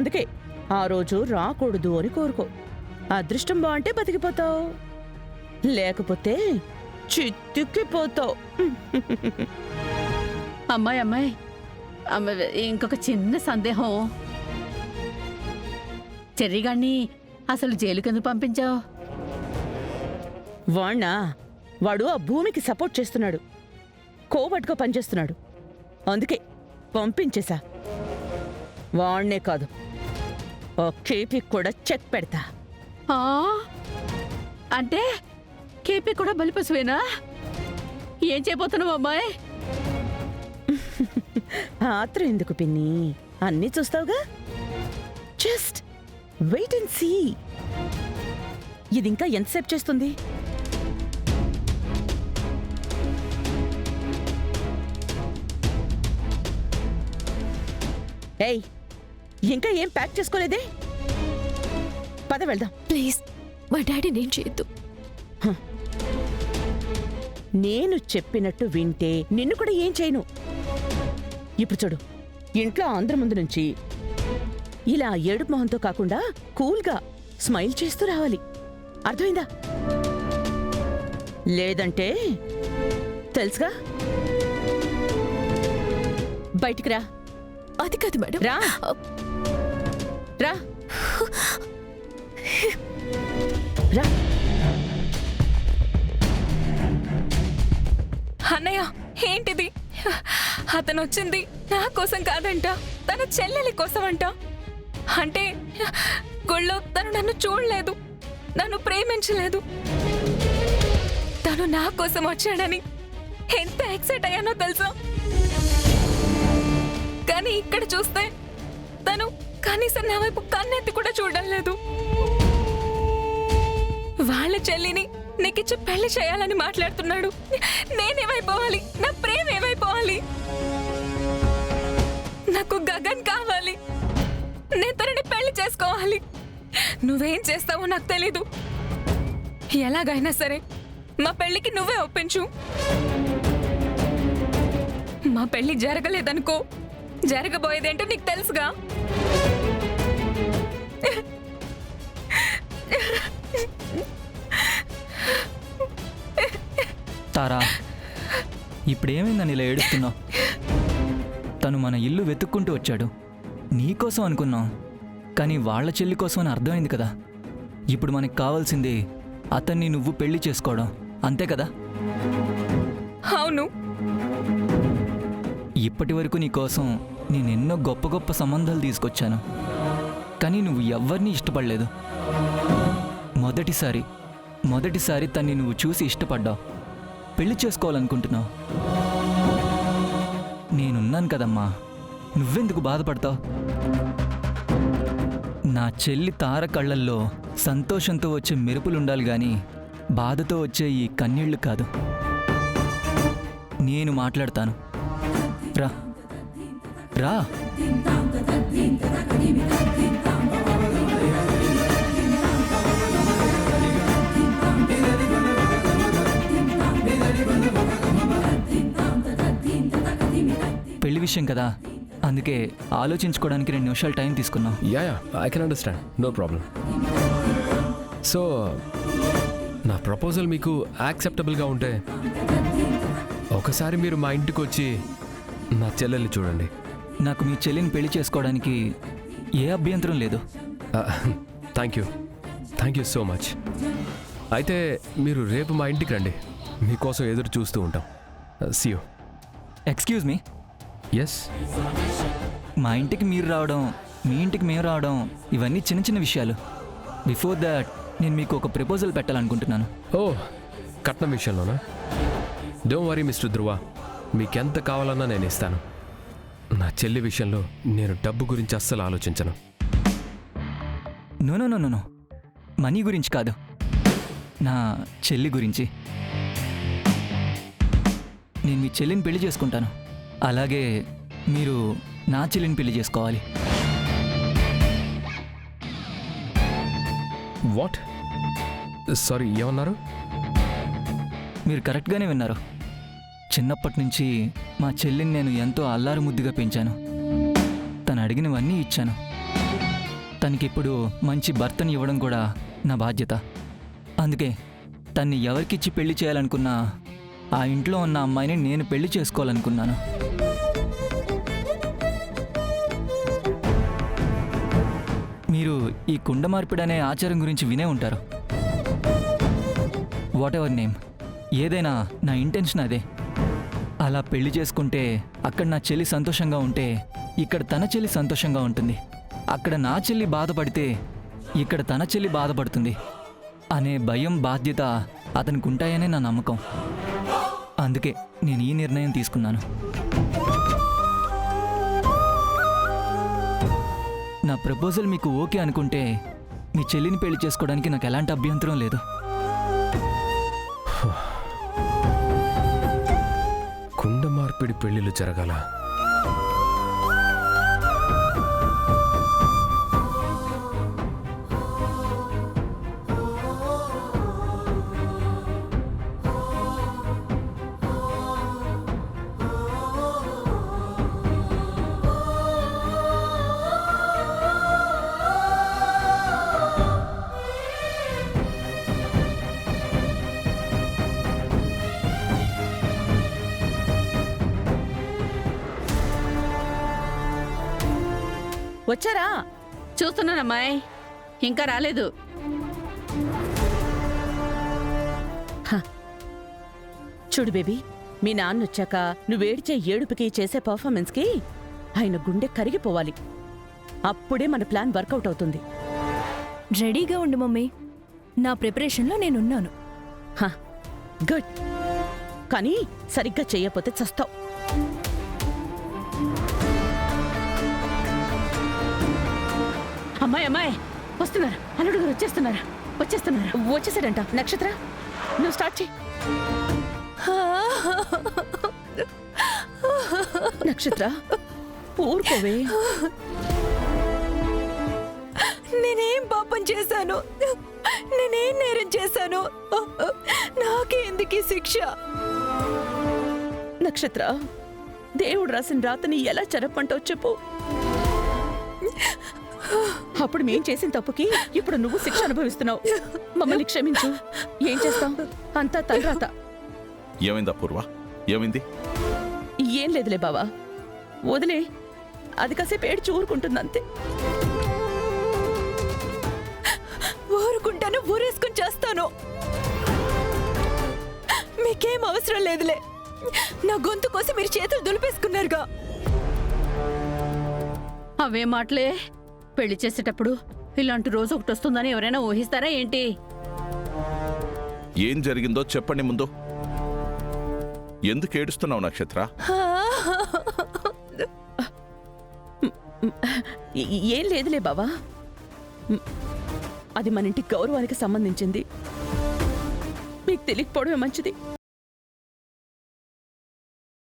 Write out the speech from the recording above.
అందుకే ఆ రోజు రాకూడదు అని కోరుకో. అదృష్టం బాగుంటే బతికిపోతావు, లేకపోతే చిత్తుక్కిపోతావు. అమ్మాయి ఇంకొక చిన్న సందేహం. చెర్రీగాన్ని అసలు జైలుకెందుకు పంపించావు? వాడు ఆ భూమికి సపోర్ట్ చేస్తున్నాడు, కోబట్టుకో పనిచేస్తున్నాడు, అందుకే పంపించేశా. వాణ్ణే కాదు, ఆ కేపీకి కూడా చెక్ పెడతా. అంటే కేపీ కూడా బలిపశువేనా? ఏం చేయబోతున్నావు అమ్మాయి? ఆత్రం ఎందుకు పిన్ని, అన్నీ చూస్తావుగా. Just wait and see. ఇది ఇంకా ఎంతసేపు చేస్తుంది? ఏయ్, ఇంకా ఏం ప్యాక్ చేసుకోలేదే? పద వెళ్దాం. ప్లీజ్ మా డాడీ నేను చేయొద్దు. నేను చెప్పినట్టు వింటే నిన్ను కూడా ఏం చేయను. ఇప్పుడు చూడు, ఇంట్లో అందరి ముందు నుంచి ఇలా ఏడుపు మొహంతో కాకుండా కూల్గా స్మైల్ చేస్తూ రావాలి, అర్థమైందా? లేదంటే తెలుసుగా, బయటికి రా. అది కాదు మేడం. రా రా రా. అన్నయ్య, ఏంటిది? అతను వచ్చింది నా కోసం కాదంట, తన చెల్లెలి కోసం అంట. అంటే గుళ్ళో తను నన్ను చూడలేదు, నన్ను ప్రేమించలేదు. తను నా కోసం వచ్చాడని ఎంత ఎక్సైట్ అయ్యానో తెలుసా? కానీ ఇక్కడ చూస్తే తను కనీసం నా వైపు కన్నెత్తి కూడా చూడడం లేదు. వాళ్ళ చెల్లిని నీకిచ్చి పెళ్లి చేయాలని మాట్లాడుతున్నాడు. నేనేమైపోవాలి? నా ప్రేమ ఏమైపోవాలి? నాకు గగన్ కావాలి, నేను తనని పెళ్లి చేసుకోవాలి. నువ్వేం చేస్తావో నాకు తెలీదు. ఎలాగైనా సరే మా పెళ్లికి నువ్వే ఒప్పించు. మా పెళ్లి జరగలేదనుకో, జరగబోయేదేంటో నీకు తెలుసుగా. తారా, ఇప్పుడేమైందని ఇలా ఏడుస్తున్నావు? తను మన ఇల్లు వెతుక్కుంటూ వచ్చాడు, నీకోసం అనుకున్నాం, కానీ వాళ్ళ చెల్లి కోసం అని అర్థమైంది కదా. ఇప్పుడు మనకు కావాల్సింది అతన్ని నువ్వు పెళ్లి చేసుకోవడం, అంతే కదా? అవును. ఇప్పటి వరకు నీకోసం నేనెన్నో గొప్ప గొప్ప సంబంధాలు తీసుకొచ్చాను, కానీ నువ్వు ఎవ్వరినీ ఇష్టపడలేదు. మొదటిసారి తన్ని నువ్వు చూసి ఇష్టపడ్డావు, పెళ్లి చేసుకోవాలనుకుంటున్నావు. నేనున్నాను కదమ్మా, నువ్వెందుకు బాధపడతావు? నా చెల్లి తార కళ్ళల్లో సంతోషంతో వచ్చే మెరుపులుండాలి గాని బాధతో వచ్చే ఈ కన్నీళ్లు కాదు. నేను మాట్లాడతాను, రా రా. పెళ్లి విషయం కదా, అందుకే ఆలోచించుకోవడానికి 2 నిమిషాలు టైం తీసుకున్నాం. Yeah I can understand, no problem. So నా ప్రపోజల్ మీకు యాక్సెప్టబుల్గా ఉంటే ఒకసారి మీరు మా ఇంటికి వచ్చి నా చెల్లెల్ని చూడండి. నాకు మీ చెల్లిని పెళ్లి చేసుకోవడానికి ఏ అభ్యంతరం లేదు. Thank you so much. అయితే మీరు రేపు మా ఇంటికి రండి, మీకోసం ఎదురు చూస్తూ ఉంటాం. See you. Excuse me. Yes. మా ఇంటికి మీరు రావడం, మీ ఇంటికి మేము రావడం, ఇవన్నీ చిన్న చిన్న విషయాలు. బిఫోర్ దాట్ నేను మీకు ఒక ప్రపోజల్ పెట్టాలనుకుంటున్నాను. ఓ, కట్నం విషయంలోనా? డోంట్ వరీ మిస్టర్ ధ్రువ, మీకెంత కావాలన్నా నేను ఇస్తాను. నా చెల్లి విషయంలో నేను డబ్బు గురించి అస్సలు ఆలోచించను. No no no no no, money గురించి కాదు, నా చెల్లి గురించి. నేను మీ చెల్లిని పెళ్లి చేసుకుంటాను, అలాగే మీరు నా చెల్లిని పెళ్లి చేసుకోవాలి. వాట్? సారీ, ఏమన్నారు? మీరు కరెక్ట్గానే విన్నారు. చిన్నప్పటి నుంచి మా చెల్లిని నేను ఎంతో అల్లారు ముద్దుగా పెంచాను. తను అడిగినవన్నీ ఇచ్చాను. తనకిప్పుడు మంచి భర్తని ఇవ్వడం కూడా నా బాధ్యత. అందుకే తన్ని ఎవరికిచ్చి పెళ్లి చేయాలనుకున్నా ఆ ఇంట్లో ఉన్న అమ్మాయిని నేను పెళ్లి చేసుకోవాలనుకున్నాను. మీరు ఈ కుండ మార్పిడి అనే ఆచారం గురించి వినే ఉంటారు. వాట్ ఎవర్ నేమ్, ఏదైనా నా ఇంటెన్షన్ అదే. అలా పెళ్లి చేసుకుంటే అక్కడ నా చెల్లి సంతోషంగా ఉంటే ఇక్కడ తన చెల్లి సంతోషంగా ఉంటుంది. అక్కడ నా చెల్లి బాధపడితే ఇక్కడ తన చెల్లి బాధపడుతుంది అనే భయం, బాధ్యత అతనికి ఉంటాయనే నా నమ్మకం. అందుకే నేను ఈ నిర్ణయం తీసుకున్నాను. నా ప్రపోజల్ మీకు ఓకే అనుకుంటే మీ చెల్లిని పెళ్లి చేసుకోవడానికి నాకు ఎలాంటి అభ్యంతరం లేదు. కుండ మార్పిడి పెళ్లిళ్ళు జరగాల? వచ్చారా? చూస్తున్నానమ్మాయి, ఇంకా రాలేదు. చూడు బేబీ, మీ నాన్న వచ్చాక నువ్వేడిచే ఏడుపుకి చేసే పర్ఫార్మెన్స్కి ఆయన గుండె కరిగిపోవాలి. అప్పుడే మన ప్లాన్ వర్కౌట్ అవుతుంది. రెడీగా ఉండు మమ్మీ, నా ప్రిపరేషన్లో నేనున్నాను. గుడ్. కానీ సరిగ్గా చెయ్యపోతే చస్తావు. అమ్మాయి వస్తున్నారు, అల్లుడు గారు వచ్చేస్తున్నారు. వచ్చేసాడంట. నక్షత్ర, నువ్వు స్టార్ట్ చెయ్యి. నక్షత్ర, ఊరుకోవే. నేనేం పాపం చేశాను? నేనేం నేరం చేశాను? నాకే ఎందుకు ఈ శిక్ష? నక్షత్ర, దేవుడు రాసిన రాతని ఎలా చెరపంటావు చెప్పు. అప్పుడు మేం చేసిన తప్పుకి ఇప్పుడు నువ్వు శిక్ష అనుభవిస్తున్నావు. మమ్మల్ని క్షమించు. ఏం చేస్తాం, అంతా తలరాత. ఏమైందా పూర్వ? ఏమైంది? ఏం లేదులే బావా, వదిలే. అది కాసేపు ఏడ్చి ఊరుకుంటుందంతే. ఊరుకుంటాను, ఊరేసుకుని చేస్తాను. మీకేం అవసరం లేదులే. నా గొంతు కోసం మీరు చేతులు దులిపేసుకున్నారుగా. అవే మాటలే. పెళ్లి చేసేటప్పుడు ఇలాంటి రోజు ఒకటి వస్తుందని ఎవరైనా ఊహిస్తారా ఏంటి? ఏం జరిగిందో చెప్పండి ముందు. ఎందుకు ఏడుస్తున్నావు నక్షత్ర? ఏం లేదులే బావా, అది మన ఇంటి గౌరవానికి సంబంధించింది. మీకు తెలియకపోవడమే మంచిది.